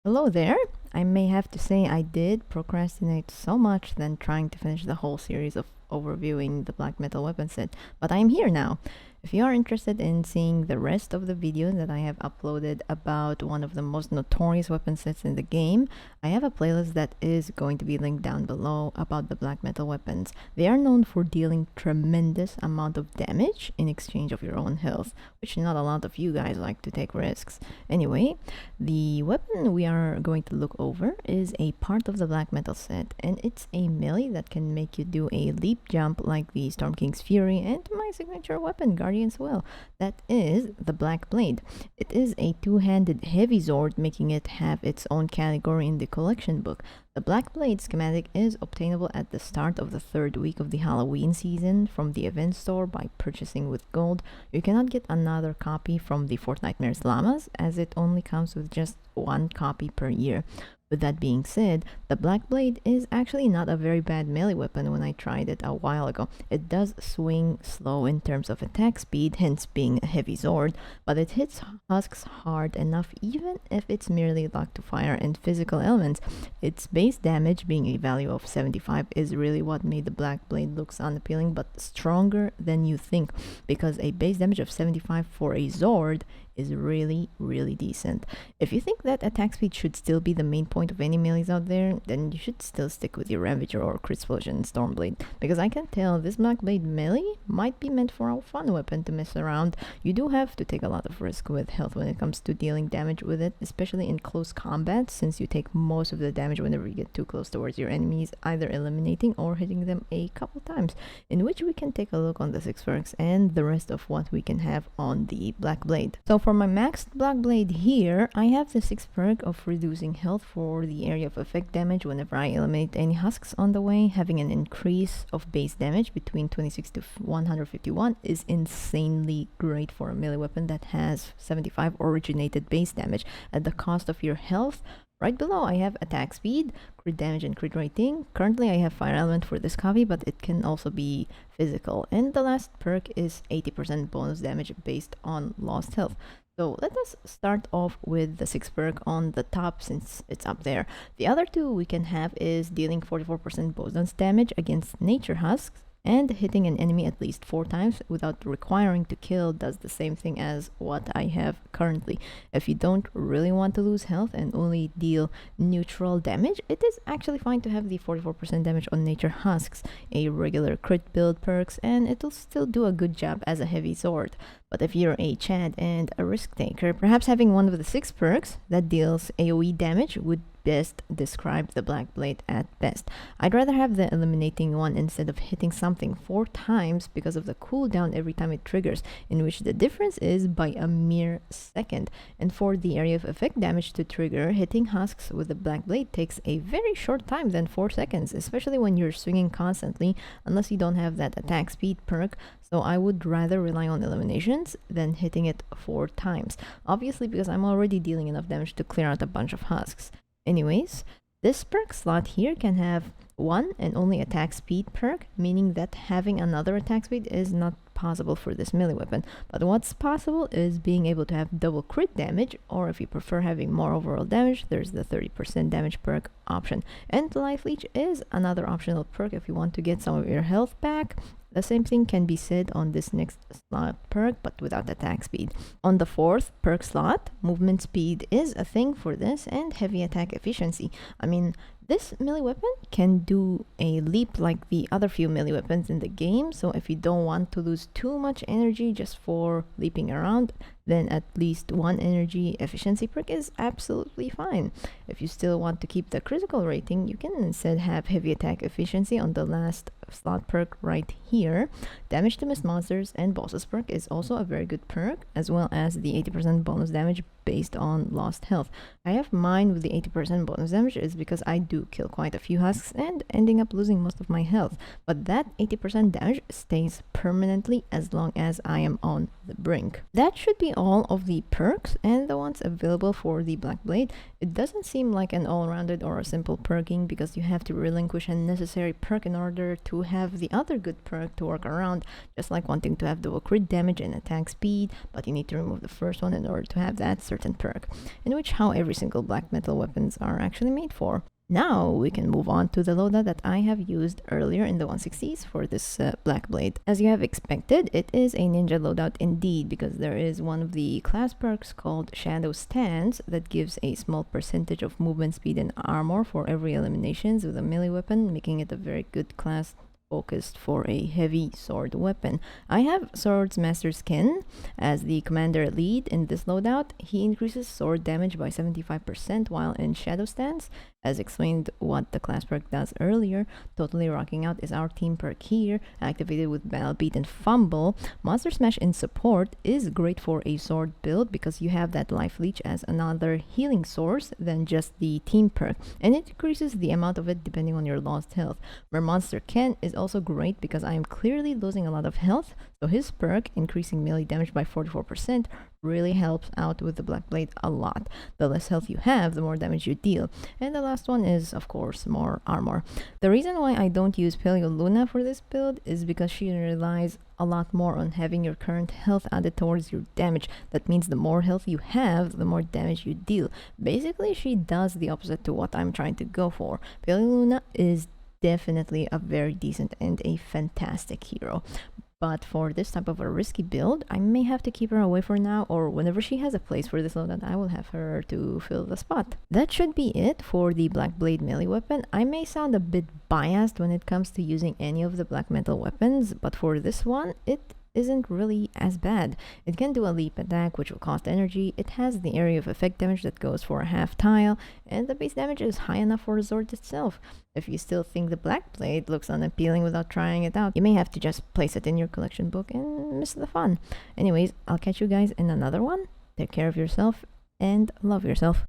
Hello there. I may have to say I did procrastinate so much than trying to finish the whole series of overviewing the black metal weapon set, but I am here now. If you are interested in seeing the rest of the videos that I have uploaded about one of the most notorious weapon sets in the game, I have a playlist that is going to be linked down below about the black metal weapons. They are known for dealing tremendous amount of damage in exchange of your own health, which not a lot of you guys like to take risks. Anyway, the weapon we are going to look over is a part of the black metal set, and it's a melee that can make you do a leap jump like the Storm King's Fury and my signature weapon, Guardian's Will. That is the Black Blade. It is a two-handed heavy sword, making it have its own category in the collection book. The Black Blade schematic is obtainable at the start of the third week of the Halloween season from the event store by purchasing with gold. You cannot get another copy from the Fortnite Llamas, as it only comes with just one copy per year. With that being said, the Black Blade is actually not a very bad melee weapon when I tried it a while ago. It does swing slow in terms of attack speed, hence being a heavy sword, but it hits husks hard enough even if it's merely locked to fire and physical elements. Its base damage, being a value of 75, is really what made the Black Blade looks unappealing, but stronger than you think, because a base damage of 75 for a sword is really decent. If you think that attack speed should still be the main point of any melees out there, then you should still stick with your Ravager or Crystsplosion Stormblade, because I can tell this Black Blade melee might be meant for a fun weapon to mess around. You do have to take a lot of risk with health when it comes to dealing damage with it, especially in close combat, since you take most of the damage whenever you get too close towards your enemies, either eliminating or hitting them a couple times, in which we can take a look on the 6 perks and the rest of what we can have on the Black Blade. So for my maxed Black Blade here, I have the 6 perk of reducing health for the area of effect damage whenever I eliminate any husks on the way. Having an increase of base damage between 26 to 151 is insanely great for a melee weapon that has 75 originated base damage at the cost of your health. Right below, I have attack speed, crit damage, and crit rating. Currently, I have fire element for this copy, but it can also be physical. And the last perk is 80% bonus damage based on lost health. So let us start off with the 6 perk on the top, since it's up there. The other two we can have is dealing 44% bonus damage against nature husks, and hitting an enemy at least 4 times without requiring to kill does the same thing as what I have currently. If you don't really want to lose health and only deal neutral damage, it is actually fine to have the 44% damage on nature husks, a regular crit build perks, and it'll still do a good job as a heavy sword. But if you're a Chad and a risk taker, perhaps having one of the 6 perks that deals AoE damage would best describe the Black Blade at best. I'd rather have the eliminating one instead of hitting something 4 times because of the cooldown every time it triggers, in which the difference is by a mere second. And for the area of effect damage to trigger, hitting husks with the Black Blade takes a very short time than 4 seconds, especially when you're swinging constantly, unless you don't have that attack speed perk. So I would rather rely on eliminations than hitting it 4 times. Obviously, because I'm already dealing enough damage to clear out a bunch of husks. Anyways, this perk slot here can have one and only attack speed perk, meaning that having another attack speed is not possible for this melee weapon. But what's possible is being able to have double crit damage, or if you prefer having more overall damage, there's the 30% damage perk option. And life leech is another optional perk if you want to get some of your health back. The same thing can be said on this next slot perk, but without attack speed. On the 4th perk slot, movement speed is a thing for this, and heavy attack efficiency. I mean, this melee weapon can do a leap like the other few melee weapons in the game, so if you don't want to lose too much energy just for leaping around, then at least one energy efficiency perk is absolutely fine. If you still want to keep the critical rating, you can instead have heavy attack efficiency on the last slot perk right here. Damage to miss monsters and bosses perk is also a very good perk, as well as the 80% bonus damage based on lost health. I have mine with the 80% bonus damage is because I do kill quite a few husks and ending up losing most of my health, but that 80% damage stays permanently as long as I am on the brink. That should be all of the perks and the ones available for the Black Blade. It doesn't seem like an all-rounded or a simple perking, because you have to relinquish a necessary perk in order to have the other good perk to work around, just like wanting to have double crit damage and attack speed, but you need to remove the first one in order to have that certain certain perk, in which how every single black metal weapons are actually made for. Now we can move on to the loadout that I have used earlier in the 160s for this Black Blade. As you have expected, it is a ninja loadout indeed, because there is one of the class perks called Shadow Stance that gives a small percentage of movement speed and armor for every eliminations with a melee weapon, making it a very good class focused for a heavy sword weapon. I have Swords Master Skin as the commander lead in this loadout. He increases sword damage by 75% while in Shadow Stance. As explained what the class perk does earlier, Totally Rocking Out is our team perk here, activated with Battle Beat and Fumble. Monster Smash in support is great for a sword build because you have that Life Leech as another healing source than just the team perk, and it increases the amount of it depending on your lost health. Where Monster Ken is also great because I am clearly losing a lot of health, so his perk, increasing melee damage by 44%, really helps out with the Black Blade a lot. The less health you have, the more damage you deal. And the last one is, of course, more armor. The reason why I don't use Paleo Luna for this build is because she relies a lot more on having your current health added towards your damage. That means the more health you have, the more damage you deal. Basically, she does the opposite to what I'm trying to go for. Paleo Luna is definitely a very decent and a fantastic hero. But for this type of a risky build, I may have to keep her away for now, or whenever she has a place for this loadout, I will have her to fill the spot. That should be it for the Black Blade melee weapon. I may sound a bit biased when it comes to using any of the black metal weapons, but for this one, it isn't really as bad. It can do a leap attack, which will cost energy. It has the area of effect damage that goes for a half tile, and the base damage is high enough for the sword itself. If you still think the Black Blade looks unappealing without trying it out, you may have to just place it in your collection book and miss the fun. Anyways, I'll catch you guys in another one. Take care of yourself and love yourself.